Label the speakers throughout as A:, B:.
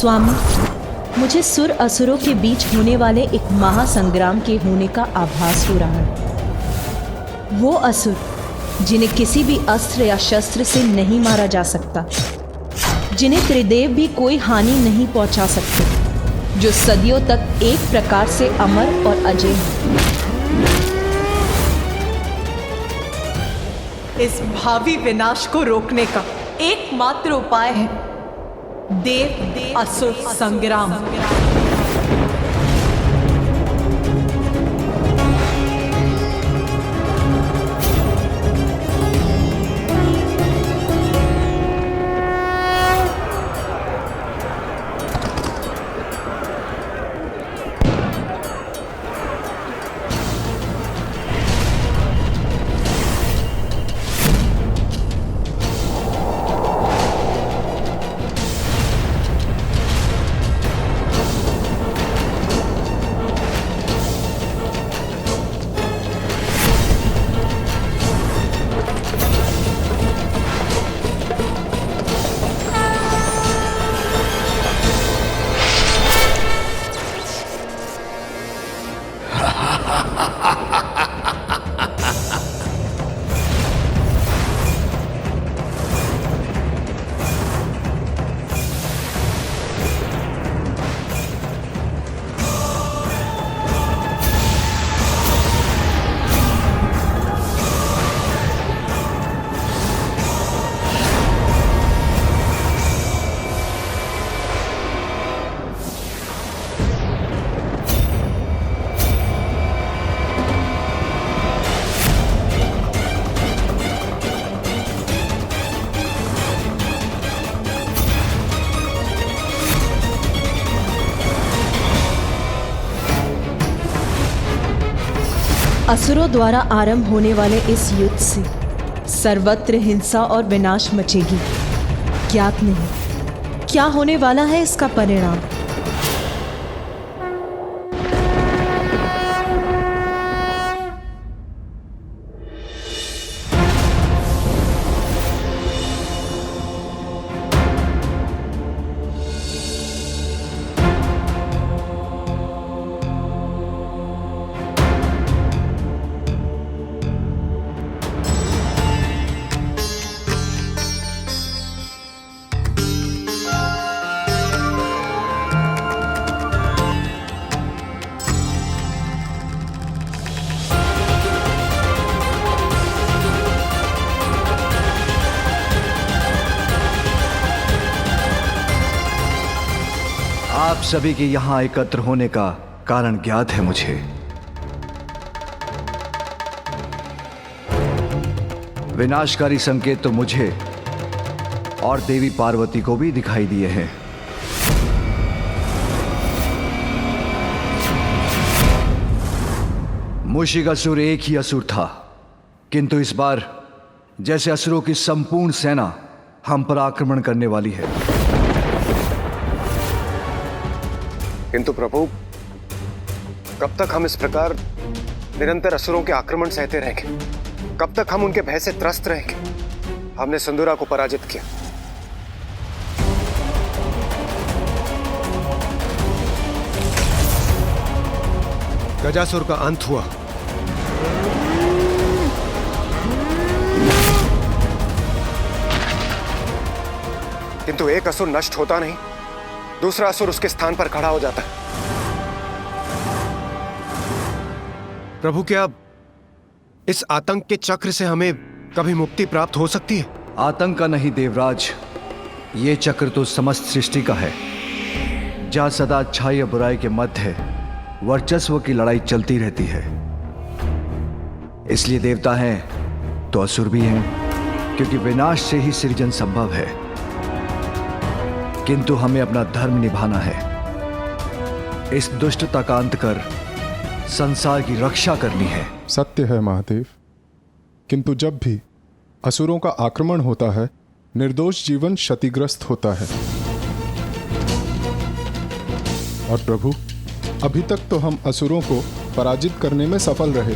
A: स्वामी, मुझे सुर असुरों के बीच होने वाले एक महासंग्राम के होने का आभास हो रहा है। वो असुर जिन्हें किसी भी अस्त्र या शस्त्र से नहीं मारा जा सकता, जिन्हें त्रिदेव भी कोई हानि नहीं पहुंचा सकते, जो सदियों तक एक प्रकार से अमर और अजय हैं।
B: इस भावी विनाश को रोकने का एकमात्र उपाय है देव असुर संग्राम।
A: असुरों द्वारा आरंभ होने वाले इस युद्ध से सर्वत्र हिंसा और विनाश मचेगी। ज्ञात नहीं क्या होने वाला है इसका परिणाम।
C: आप सभी के यहां एकत्र होने का कारण ज्ञात है मुझे। विनाशकारी संकेत तो मुझे और देवी पार्वती को भी दिखाई दिए हैं। मूषिक असुर एक ही असुर था, किंतु इस बार जैसे असुरों की संपूर्ण सेना हम पर आक्रमण करने वाली है।
D: किंतु प्रभु, कब तक हम इस प्रकार निरंतर असुरों के आक्रमण सहते रहेंगे? कब तक हम उनके भय से त्रस्त रहेंगे? हमने सिंदूरा को पराजित किया, गजासुर का अंत हुआ, किंतु एक असुर नष्ट होता नहीं, दूसरा असुर उसके स्थान पर खड़ा हो जाता है। प्रभु, क्या इस आतंक के चक्र से हमें कभी मुक्ति प्राप्त हो सकती है?
C: आतंक का नहीं देवराज, ये चक्र तो समस्त सृष्टि का है, जहां सदा अच्छाई और बुराई के मध्य वर्चस्व की लड़ाई चलती रहती है। इसलिए देवता हैं तो असुर भी हैं, क्योंकि विनाश से ही सृजन संभव है। किंतु हमें अपना धर्म निभाना है, इस दुष्टता का अंत कर संसार की रक्षा करनी है।
E: सत्य है महादेव, किंतु जब भी असुरों का आक्रमण होता है, निर्दोष जीवन क्षतिग्रस्त होता है। और प्रभु, अभी तक तो हम असुरों को पराजित करने में सफल रहे,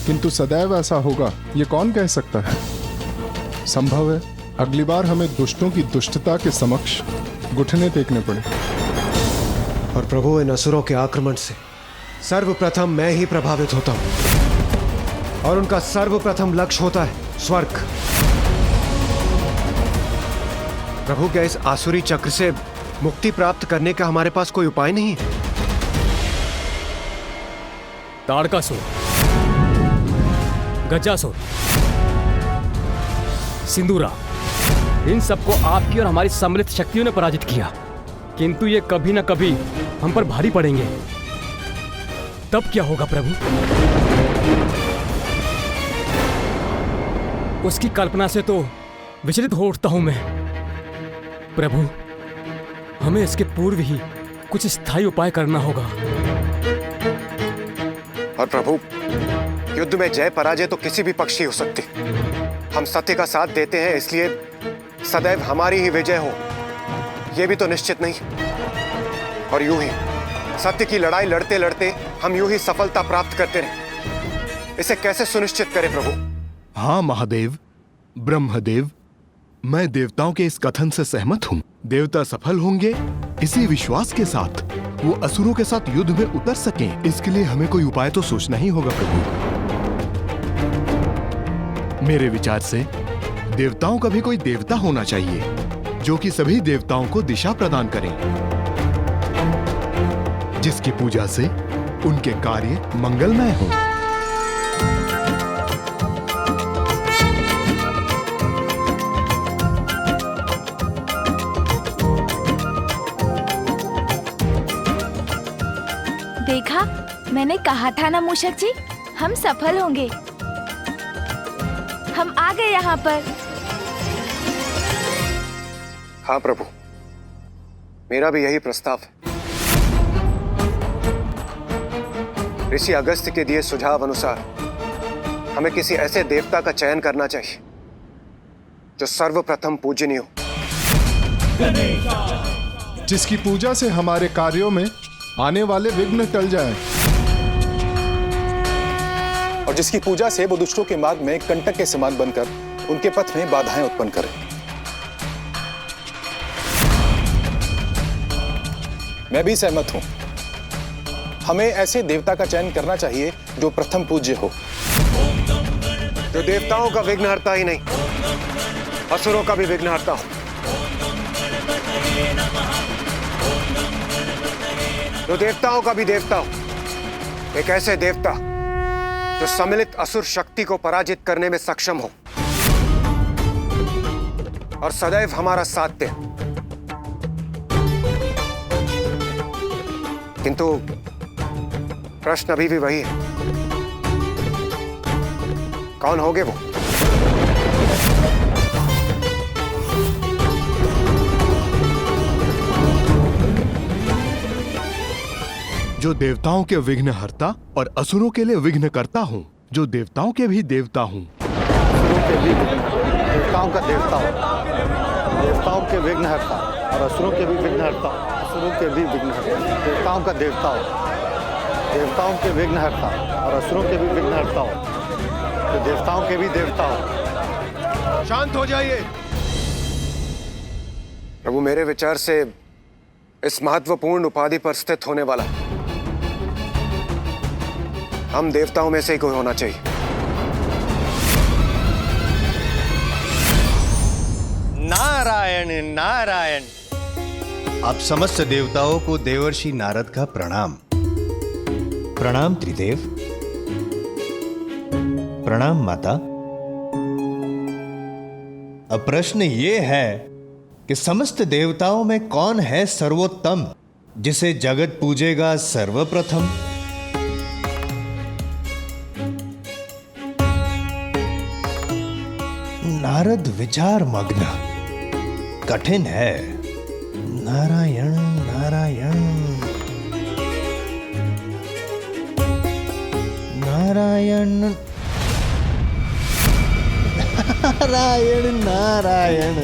E: किंतु सदैव ऐसा होगा ये कौन कह सकता है। संभव है अगली बार हमें दुष्टों की दुष्टता के समक्ष घुटने टेकने पड़े।
D: और प्रभु, इन असुरों के आक्रमण से सर्वप्रथम मैं ही प्रभावित होता हूं और उनका सर्वप्रथम लक्ष्य होता है स्वर्ग। प्रभु, क्या इस आसुरी चक्र से मुक्ति प्राप्त करने का हमारे पास कोई उपाय नहीं है?
F: ताड़कासुर, गजासुर, सिंदूरा, इन सबको आपकी और हमारी सम्मिलित शक्तियों ने पराजित किया, किंतु ये कभी ना कभी हम पर भारी पड़ेंगे। तब क्या होगा प्रभु? उसकी कल्पना से तो विचलित हो उठता हूं मैं। प्रभु, हमें इसके पूर्व ही कुछ स्थायी उपाय करना होगा।
D: और प्रभु, युद्ध में जय पराजय तो किसी भी पक्ष की हो सकती। हम सत्य का साथ देते हैं, इसलिए सदैव हमारी ही विजय हो, यह भी तो निश्चित नहीं। और यूं ही सत्य की लड़ाई लड़ते लड़ते हम यूं ही सफलता प्राप्त करते रहे, इसे कैसे सुनिश्चित करें प्रभु?
G: हाँ महादेव, ब्रह्मदेव, मैं देवताओं के इस कथन से सहमत हूँ। देवता सफल होंगे इसी विश्वास के साथ वो असुरों के साथ युद्ध में उतर सकें, इसके लिए हमें कोई उपाय तो सोचना ही होगा प्रभु। मेरे विचार से देवताओं का भी कोई देवता होना चाहिए जो कि सभी देवताओं को दिशा प्रदान करें, जिसकी पूजा से उनके कार्य मंगलमय हो।
H: देखा, मैंने कहा था ना मूषक जी, हम सफल होंगे। हम आ गए यहाँ पर।
D: हाँ प्रभु, मेरा भी यही प्रस्ताव है। ऋषि अगस्त्य के दिए सुझाव अनुसार हमें किसी ऐसे देवता का चयन करना चाहिए जो सर्वप्रथम पूजनीय हो,
E: जिसकी पूजा से हमारे कार्यों में आने वाले विघ्न टल जाएं।
I: और जिसकी पूजा से वो दुष्टों के मार्ग में कंटक के समान बनकर उनके पथ में बाधाएं उत्पन्न करे। मैं भी सहमत हूं। हमें ऐसे देवता का चयन करना चाहिए जो प्रथम पूज्य हो,
D: जो देवताओं का विघ्नहर्ता ही नहीं, असुरों का भी विघ्नहर्ता हो, जो देवताओं का भी देवता हो, एक ऐसे देवता जो सम्मिलित असुर शक्ति को पराजित करने में सक्षम हो और सदैव हमारा साथ दे। किंतु प्रश्न अभी भी वही है, कौन होंगे वो?
G: जो देवताओं के विघ्नहर्ता और असुरों के लिए विघ्नकर्ता हूँ, जो देवताओं के भी देवता हूँ।
J: असुरों के भी देवताओं का देवता हो, देवताओं के विघ्नहर्ता और असुरों के भी विघ्नहर्ता, असुरों के भी विघ्नहर्ता, देवताओं का देवता हो, देवताओं के विघ्नहर्ता और असुरों के भी विघ्नहर्ता हो, तो देवताओं के भी देवता हो।
D: शांत हो जाइए प्रभु। मेरे विचार से इस महत्वपूर्ण उपाधि पर स्थित होने वाला हम देवताओं में से ही कोई होना चाहिए।
K: नारायण नारायण। आप समस्त देवताओं को देवर्षि नारद का प्रणाम। प्रणाम त्रिदेव। प्रणाम माता। अब प्रश्न ये है कि समस्त देवताओं में कौन है सर्वोत्तम, जिसे जगत पूजेगा सर्वप्रथम? नारद विचार मग्न। कठिन है। नारायण नारायण नारायण नारायण नारायण।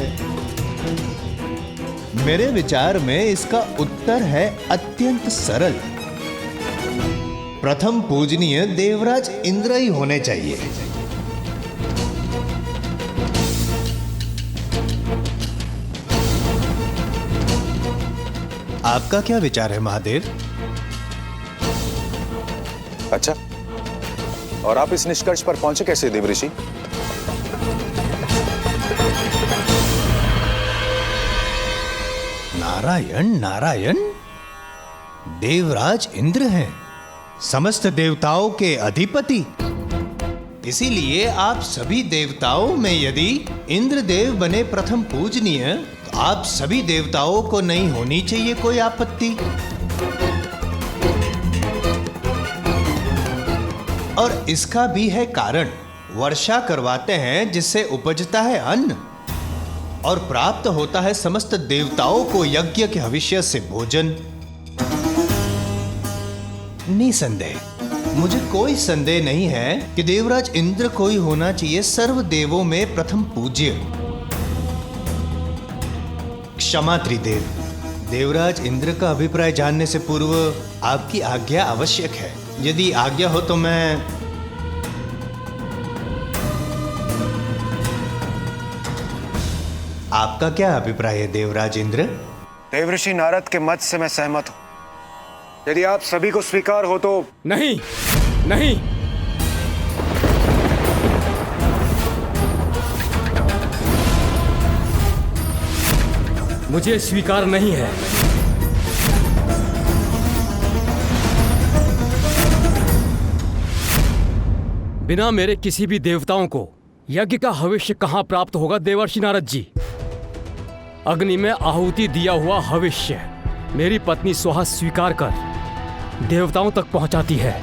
K: मेरे विचार में इसका उत्तर है अत्यंत सरल। प्रथम पूजनीय देवराज इंद्र ही होने चाहिए। आपका क्या विचार है महादेव?
I: अच्छा, और आप इस निष्कर्ष पर पहुंचे कैसे देवऋषि?
K: नारायण नारायण, देवराज इंद्र हैं, समस्त देवताओं के अधिपति। इसीलिए आप सभी देवताओं में यदि इंद्रदेव बने प्रथम पूजनीय, तो आप सभी देवताओं को नहीं होनी चाहिए कोई आपत्ति। और इसका भी है कारण। वर्षा करवाते हैं जिससे उपजता है अन्न और प्राप्त होता है समस्त देवताओं को यज्ञ के भविष्य से भोजन। निसंदेह, मुझे कोई संदेह नहीं है कि देवराज इंद्र को ही होना चाहिए सर्व देवों में प्रथम पूज्य। क्षमा त्रिदेव, देवराज इंद्र का अभिप्राय जानने से पूर्व आपकी आज्ञा आवश्यक है। यदि आज्ञा हो तो मैं आपका क्या अभिप्राय है देवराज इंद्र?
D: देवऋषि नारद के मत से मैं सहमत हूं। यदि आप सभी को स्वीकार हो तो।
F: नहीं नहीं, मुझे स्वीकार नहीं है। बिना मेरे किसी भी देवताओं को यज्ञ का हविष्य कहां प्राप्त होगा देवर्षि नारद जी? अग्नि में आहुति दिया हुआ हविष्य मेरी पत्नी सुहा स्वीकार कर देवताओं तक पहुंचाती है।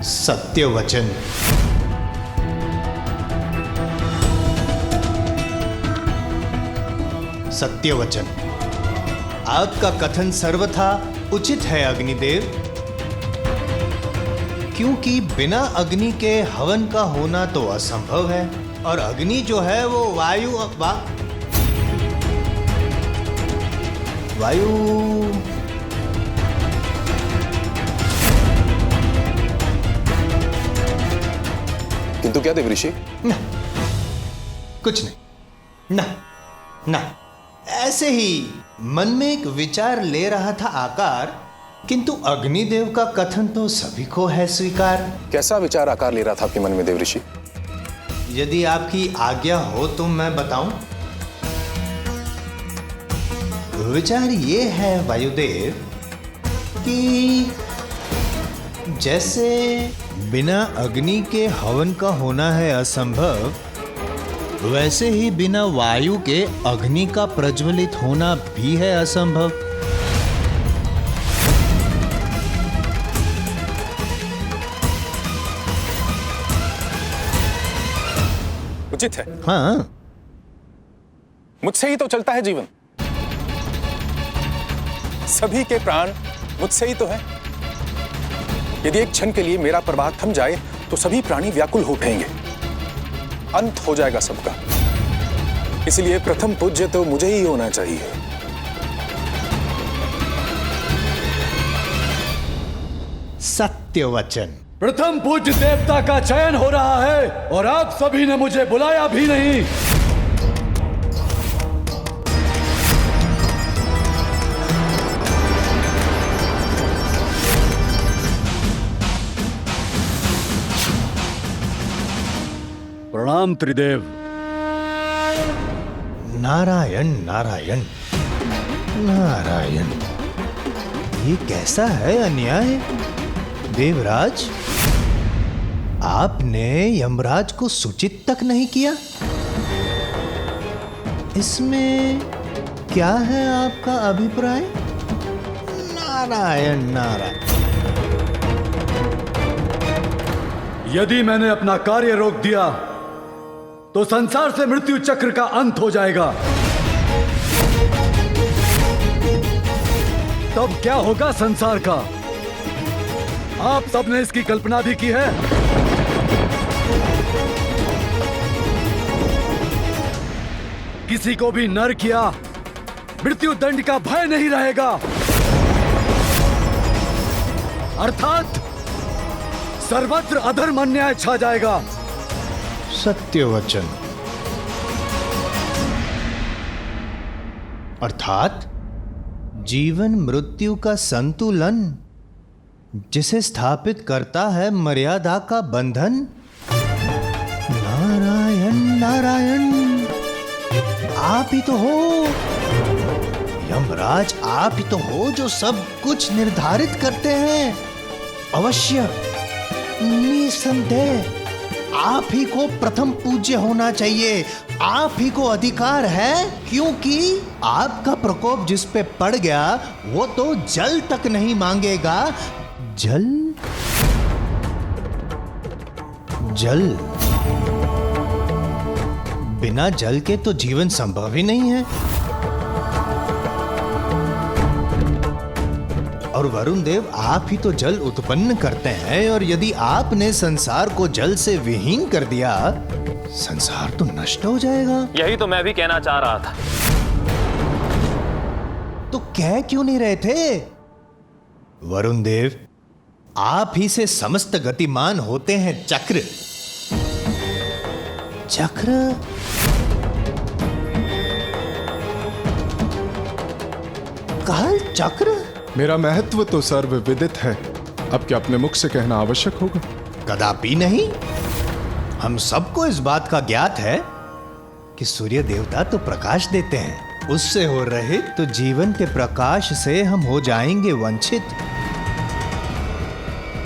K: सत्य वचन। सत्य वचन, आपका कथन सर्वथा उचित है अग्निदेव, क्योंकि बिना अग्नि के हवन का होना तो असंभव है। और अग्नि जो है वो वायु
I: किंतु क्या देवऋषि?
K: ना, कुछ नहीं, ना, ऐसे ही मन में एक विचार ले रहा था आकार, किंतु अग्निदेव का कथन तो सभी को है स्वीकार।
I: कैसा विचार आकार ले रहा था आपके मन में देवऋषि?
K: यदि आपकी आज्ञा हो तो मैं बताऊं। विचार ये है वायुदेव कि जैसे बिना अग्नि के हवन का होना है असंभव, वैसे ही बिना वायु के अग्नि का प्रज्वलित होना भी है असंभव।
I: उचित है।
K: हाँ,
I: मुझसे ही तो चलता है जीवन, सभी के प्राण मुझसे ही तो है। यदि एक क्षण के लिए मेरा प्रवाह थम जाए तो सभी प्राणी व्याकुल हो उठेंगे, अंत हो जाएगा सबका। इसलिए प्रथम पूज्य तो मुझे ही होना चाहिए।
K: सत्य वचन।
C: प्रथम पूज्य देवता का चयन हो रहा है और आप सभी ने मुझे बुलाया भी नहीं। प्रणाम त्रिदेव।
K: नारायण नारायण नारायण, ये कैसा है अन्याय देवराज? आपने यमराज को सूचित तक नहीं किया। इसमें क्या है आपका अभिप्राय? नारायण नारायण।
C: यदि मैंने अपना कार्य रोक दिया तो संसार से मृत्यु चक्र का अंत हो जाएगा। तब क्या होगा संसार का? आप सबने इसकी कल्पना भी की है। किसी को भी नरक या मृत्यु दंड का भय नहीं रहेगा, अर्थात सर्वत्र अधर्म अन्याय छा जाएगा।
K: सत्य वचन। अर्थात जीवन मृत्यु का संतुलन, जिसे स्थापित करता है मर्यादा का बंधन। नारायण नारायण, आप ही तो हो यमराज, आप ही तो हो जो सब कुछ निर्धारित करते हैं। अवश्य, निसंदेह आप ही को प्रथम पूज्य होना चाहिए। आप ही को अधिकार है, क्योंकि आपका प्रकोप जिस पे पड़ गया वो तो जल तक नहीं मांगेगा। जल जल, बिना जल के तो जीवन संभव ही नहीं है। और वरुण देव, आप ही तो जल उत्पन्न करते हैं, और यदि आपने संसार को जल से विहीन कर दिया, संसार तो नष्ट हो जाएगा।
L: यही तो मैं भी कहना चाह रहा था।
K: तो कह क्यों नहीं रहे थे? वरुण देव, आप ही से समस्त गतिमान होते हैं चक्र। चक्र? काल चक्र?
E: मेरा महत्व तो सर्वविदित है, अब क्या अपने मुख से कहना आवश्यक होगा?
K: कदापि नहीं। हम सबको इस बात का ज्ञात है कि सूर्य देवता तो प्रकाश देते हैं, उससे हो रहित तो जीवन के प्रकाश से हम हो जाएंगे वंचित।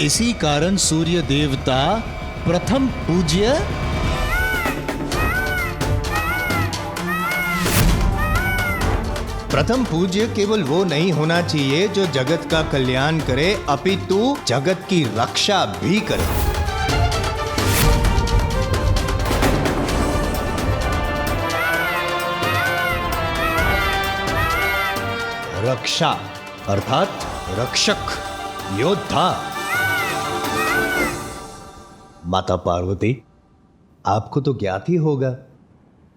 K: इसी कारण सूर्य देवता प्रथम पूज्य, प्रथम पूज्य केवल वो नहीं होना चाहिए जो जगत का कल्याण करे, अपितु जगत की रक्षा भी करे। रक्षा अर्थात रक्षक, योद्धा। माता पार्वती, आपको तो ज्ञात ही होगा,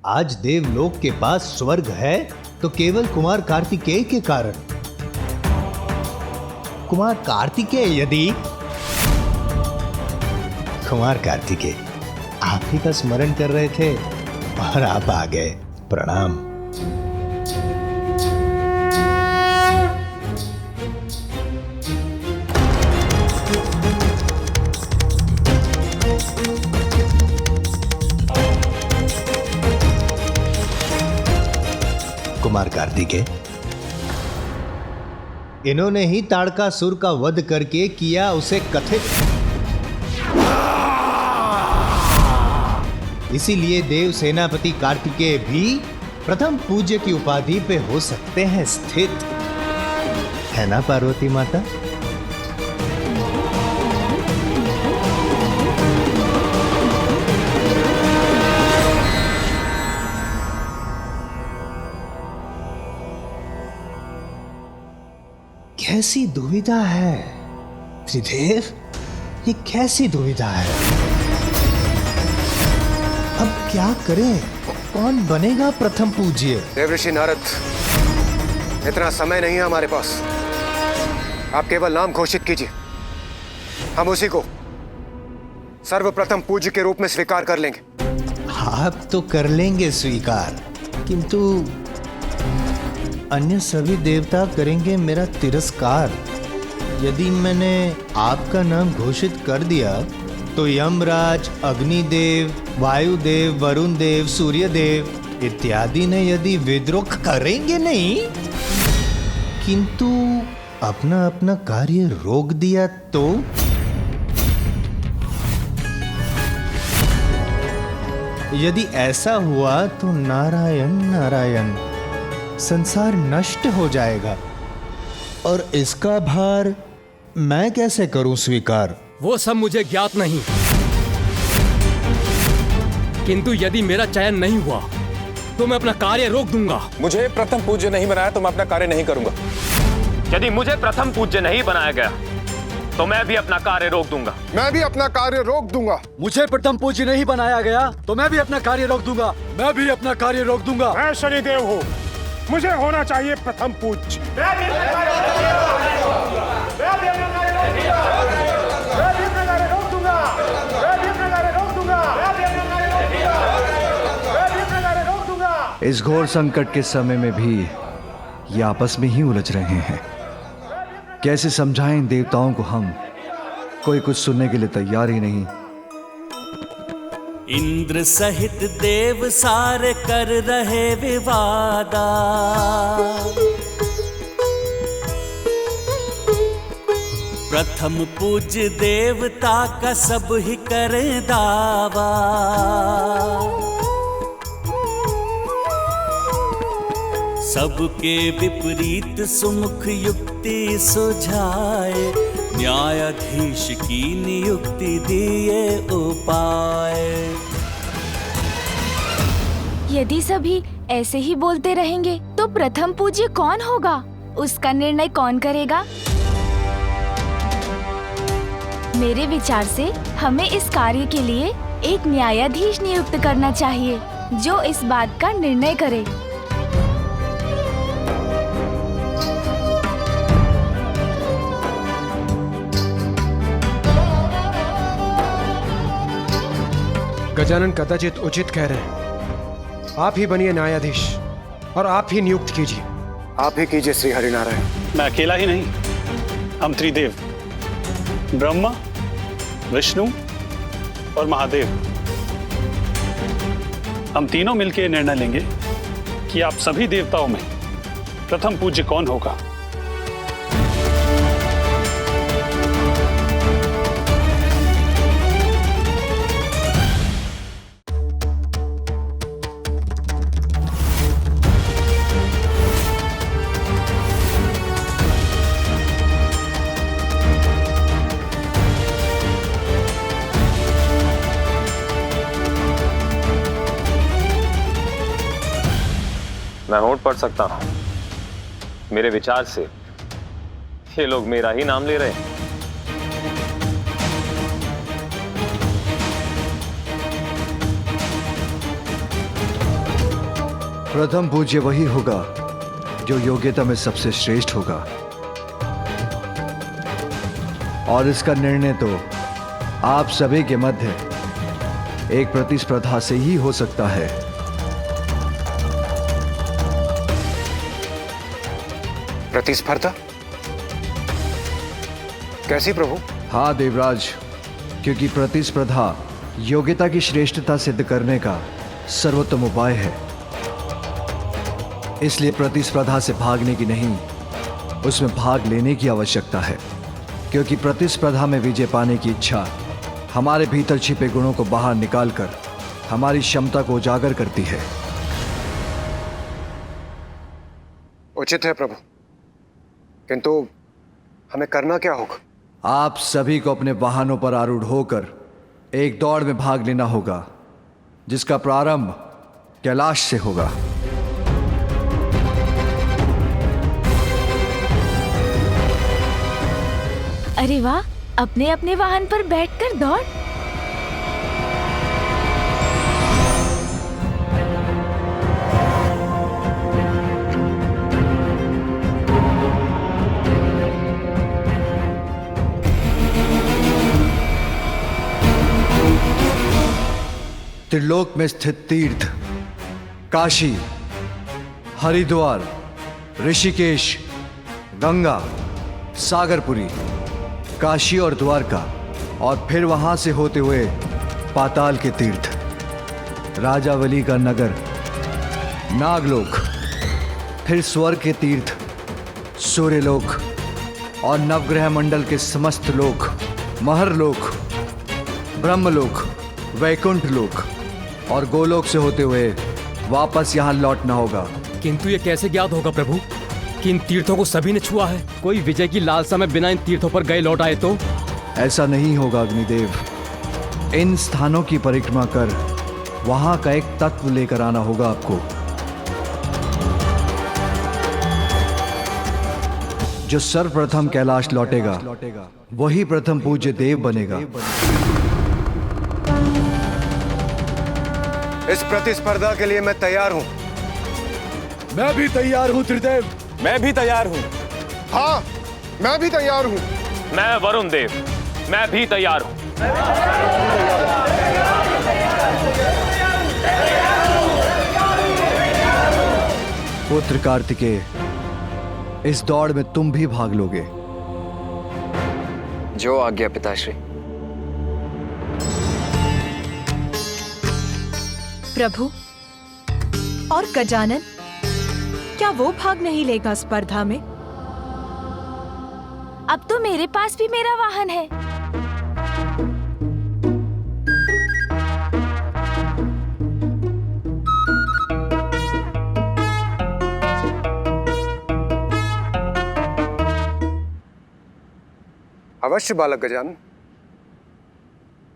K: आज देवलोक के पास स्वर्ग है तो केवल कुमार कार्तिकेय के कारण। कुमार कार्तिकेय यदि, कुमार कार्तिकेय आप ही का स्मरण कर रहे थे और आप आ गए। प्रणाम। कुमार कार्तिकेय, इन्होंने ही ताड़कासुर का वध करके किया उसे कथित। इसीलिए देव सेनापति कार्तिकेय भी प्रथम पूज्य की उपाधि पे हो सकते हैं स्थित, है ना पार्वती माता? कैसी दुविधा है त्रिदेव, ये कैसी दुविधा है? अब क्या करें? कौन बनेगा प्रथम पूज्य?
D: देवऋषि नारद, इतना समय नहीं है हमारे पास। आप केवल नाम घोषित कीजिए, हम उसी को सर्वप्रथम पूज्य के रूप में स्वीकार कर लेंगे।
K: आप तो कर लेंगे स्वीकार, किंतु अन्य सभी देवता करेंगे मेरा तिरस्कार। यदि मैंने आपका नाम घोषित कर दिया तो यमराज, अग्निदेव, वायुदेव, वरुण देव, सूर्यदेव इत्यादि ने यदि विद्रोह करेंगे नहीं, किंतु अपना अपना कार्य रोक दिया तो? यदि ऐसा हुआ तो नारायण नारायण, संसार नष्ट हो जाएगा, और इसका भार मैं कैसे करूं स्वीकार?
F: वो सब मुझे ज्ञात नहीं, किंतु यदि मेरा चयन नहीं हुआ तो मैं अपना कार्य रोक दूंगा।
I: मुझे प्रथम पूज्य नहीं बनाया तो मैं अपना कार्य नहीं करूंगा।
L: यदि मुझे प्रथम पूज्य नहीं बनाया गया तो मैं भी अपना कार्य रोक दूंगा।
G: मैं भी अपना कार्य रोक दूंगा।
C: मुझे प्रथम पूज्य नहीं बनाया गया तो मैं भी अपना कार्य रोक दूंगा। मैं भी अपना कार्य रोक दूंगा।
G: मैं शनिदेव हूँ, मुझे होना चाहिए प्रथम पूज्य।
C: इस घोर संकट के समय में भी ये आपस में ही उलझ रहे हैं। कैसे समझाएं इन देवताओं को हम? कोई कुछ सुनने के लिए तैयार ही नहीं।
M: इंद्र सहित देव सारे कर रहे विवादा, प्रथम पूज्य देवता का सब ही करे दावा। सबके विपरीत सुमुख युक्ति सुझाए, न्यायाधीश की नियुक्ति दिए उपाय।
H: यदि सभी ऐसे ही बोलते रहेंगे तो प्रथम पूज्य कौन होगा? उसका निर्णय कौन करेगा? मेरे विचार से हमें इस कार्य के लिए एक न्यायाधीश नियुक्त करना चाहिए जो इस बात का निर्णय करे।
N: गजानन कदाचित उचित कह रहे हैं। आप ही बनिए न्यायाधीश और आप ही नियुक्त कीजिए।
D: आप ही कीजिए श्री हरिनारायण।
O: मैं अकेला ही नहीं, हम त्रिदेव ब्रह्मा, विष्णु और महादेव, हम तीनों मिलकर निर्णय लेंगे कि आप सभी देवताओं में प्रथम पूज्य कौन होगा।
L: मैं होठ पढ़ सकता हूं। मेरे विचार से ये लोग मेरा ही नाम ले रहे हैं।
C: प्रथम पूज्य वही होगा जो योग्यता में सबसे श्रेष्ठ होगा, और इसका निर्णय तो आप सभी के मध्य एक प्रतिस्पर्धा से ही हो सकता है।
D: प्रतिस्पर्धा? कैसी प्रभु?
C: हाँ देवराज, क्योंकि प्रतिस्पर्धा योग्यता की श्रेष्ठता सिद्ध करने का सर्वोत्तम उपाय है। इसलिए प्रतिस्पर्धा से भागने की नहीं, उसमें भाग लेने की आवश्यकता है, क्योंकि प्रतिस्पर्धा में विजय पाने की इच्छा हमारे भीतर छिपे गुणों को बाहर निकालकर हमारी क्षमता को उजागर करती है।
D: उचित है प्रभु, किंतु हमें करना क्या होगा?
C: आप सभी को अपने वाहनों पर आरूढ़ होकर एक दौड़ में भाग लेना होगा, जिसका प्रारंभ कैलाश से होगा।
H: अरे वाह, अपने अपने वाहन पर बैठकर दौड़।
C: त्रिलोक में स्थित तीर्थ काशी, हरिद्वार, ऋषिकेश, गंगा, सागरपुरी, काशी और द्वारका, और फिर वहां से होते हुए पाताल के तीर्थ, राजावली का नगर, नागलोक, फिर स्वर्ग के तीर्थ, सूर्यलोक और नवग्रह मंडल के समस्त लोक, महरलोक, ब्रह्मलोक, वैकुंठ लोक और गोलोक से होते हुए वापस यहाँ लौटना होगा।
F: किंतु ये कैसे ज्ञात होगा प्रभु कि इन तीर्थों को सभी ने छुआ है? कोई विजय की लालसा में बिना इन तीर्थों पर गए लौट आए तो?
C: ऐसा नहीं होगा अग्निदेव। इन स्थानों की परिक्रमा कर वहां का एक तत्व लेकर आना होगा आपको, जो सर्वप्रथम कैलाश लौटेगा वही प्रथम पूज्य देव बनेगा।
D: इस प्रतिस्पर्धा के लिए मैं तैयार हूं।
G: मैं भी तैयार हूं त्रिदेव।
I: मैं भी तैयार हूं।
G: हाँ, मैं भी तैयार हूं।
L: मैं वरुण देव, मैं भी तैयार हूं।
C: पुत्र कार्तिकेय, इस दौड़ में तुम भी भाग लोगे।
P: जो आज्ञा पिताश्री।
B: प्रभु और गजानन, क्या वो भाग नहीं लेगा स्पर्धा में?
H: अब तो मेरे पास भी मेरा वाहन है।
D: अवश्य बालक गजानन।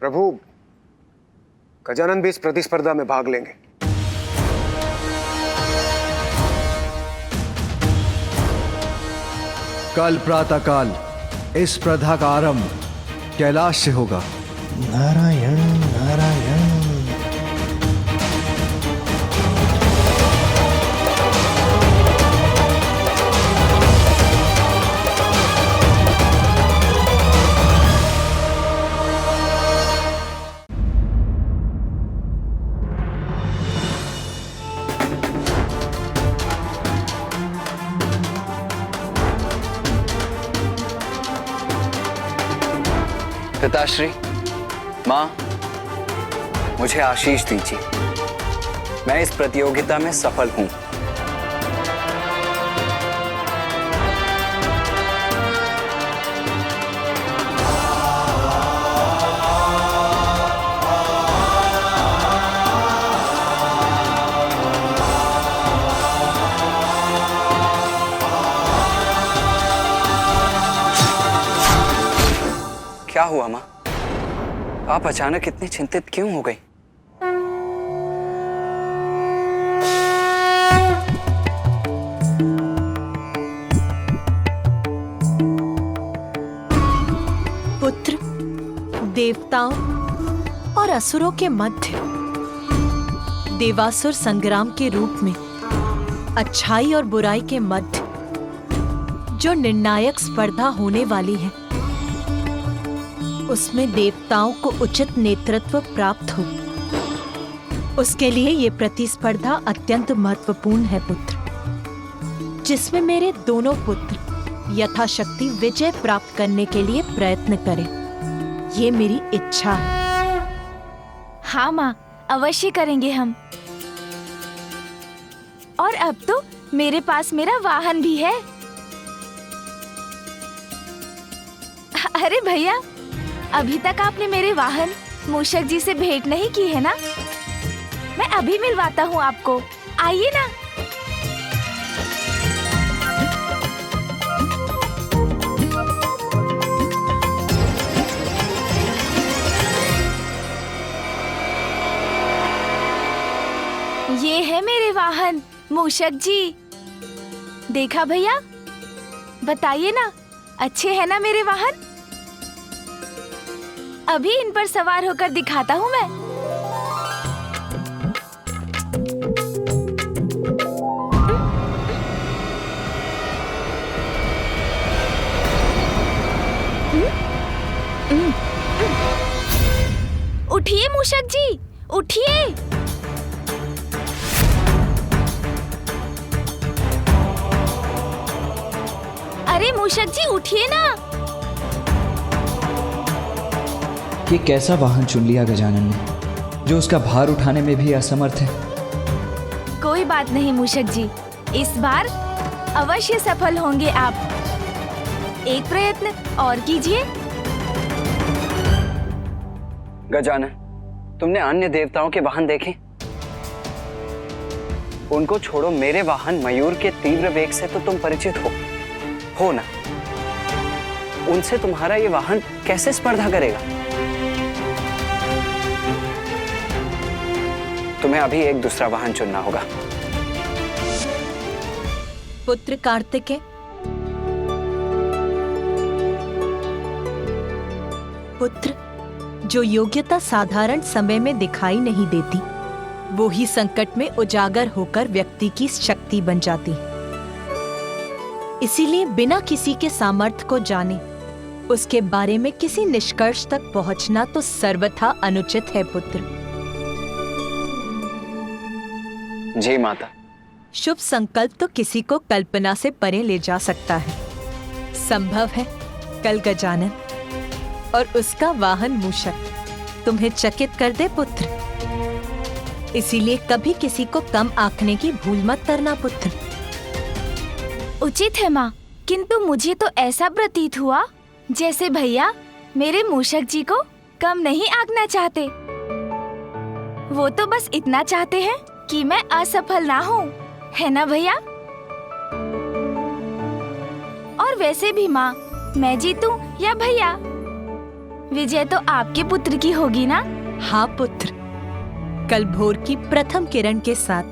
D: प्रभु, गजानन भी इस प्रतिस्पर्धा में भाग लेंगे।
C: कल प्रातःकाल इस स्पर्धा का आरंभ कैलाश से होगा।
K: नारायण नारायण।
P: पिताश्री, माँ, मुझे आशीष दीजिए। मैं इस प्रतियोगिता में सफल हूं। क्या हुआ माँ? आप अचानक इतनी चिंतित क्यों हो गई?
B: पुत्र, देवताओं और असुरों के मध्य देवासुर संग्राम के रूप में अच्छाई और बुराई के मध्य जो निर्णायक स्पर्धा होने वाली है, उसमें देवताओं को उचित नेतृत्व प्राप्त हो, उसके लिए ये प्रतिस्पर्धा अत्यंत महत्वपूर्ण है पुत्र, जिसमें मेरे दोनों पुत्र यथाशक्ति विजय प्राप्त करने के लिए प्रयत्न करें। ये मेरी इच्छा है।
H: हाँ माँ, अवश्य करेंगे हम। और अब तो मेरे पास मेरा वाहन भी है। अरे भैया, अभी तक आपने मेरे वाहन मूषक जी से भेंट नहीं की है ना? मैं अभी मिलवाता हूँ आपको, आइए ना। ये है मेरे वाहन मूषक जी। देखा भैया? बताइए ना, अच्छे हैं ना मेरे वाहन? अभी इन पर सवार होकर दिखाता हूँ मैं। उठिए मूषक जी, उठिए। अरे मूषक जी, उठिए ना।
Q: ये कैसा वाहन चुन लिया गजानन ने, जो उसका भार उठाने में भी असमर्थ है।
H: कोई बात नहीं मूषक जी, इस बार अवश्य सफल होंगे आप। एक प्रयत्न और कीजिए।
P: गजानन, तुमने अन्य देवताओं के वाहन देखे? उनको छोड़ो, मेरे वाहन मयूर के तीव्र वेग से तो तुम परिचित हो ना? उनसे तुम्हारा ये वाहन कैसे स्पर्धा करेगा? तुम्हें अभी एक दूसरा वाहन चुनना होगा।
B: पुत्र कार्तिकेय, पुत्र, जो योग्यता साधारण समय में दिखाई नहीं देती, वो ही संकट में उजागर होकर व्यक्ति की शक्ति बन जाती। इसीलिए बिना किसी के सामर्थ्य को जाने उसके बारे में किसी निष्कर्ष तक पहुंचना तो सर्वथा अनुचित है पुत्र।
P: जी माता,
B: शुभ संकल्प तो किसी को कल्पना से परे ले जा सकता है। संभव है कल गजानन और उसका वाहन मूषक तुम्हें चकित कर दे पुत्र। इसीलिए कभी किसी को कम आंकने की भूल मत करना पुत्र।
H: उचित है माँ, किंतु मुझे तो ऐसा प्रतीत हुआ जैसे भैया मेरे मूषक जी को कम नहीं आंकना चाहते। वो तो बस इतना चाहते हैं कि मैं असफल ना हूँ, है ना भैया? और वैसे भी माँ, मैं जीतूं या भैया, विजय तो आपके पुत्र की होगी ना?
B: हाँ पुत्र, कल भोर की प्रथम किरण के साथ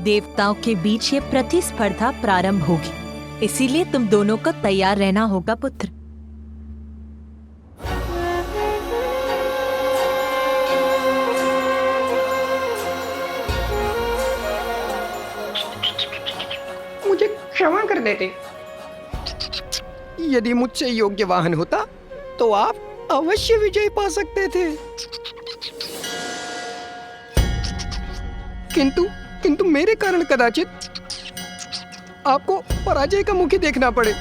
B: देवताओं के बीच ये प्रतिस्पर्धा प्रारंभ होगी। इसीलिए तुम दोनों को तैयार रहना होगा पुत्र।
N: मुझे क्षमा कर देते। यदि मुझसे योग्य वाहन होता तो आप अवश्य विजय पा सकते थे। किंतु मेरे कारण कदाचित आपको पराजय का मुख ही देखना पड़े।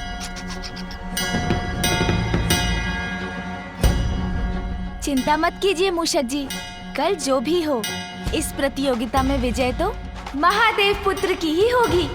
H: चिंता मत कीजिए मूषक जी, कल जो भी हो, इस प्रतियोगिता में विजय तो महादेव पुत्र की ही होगी।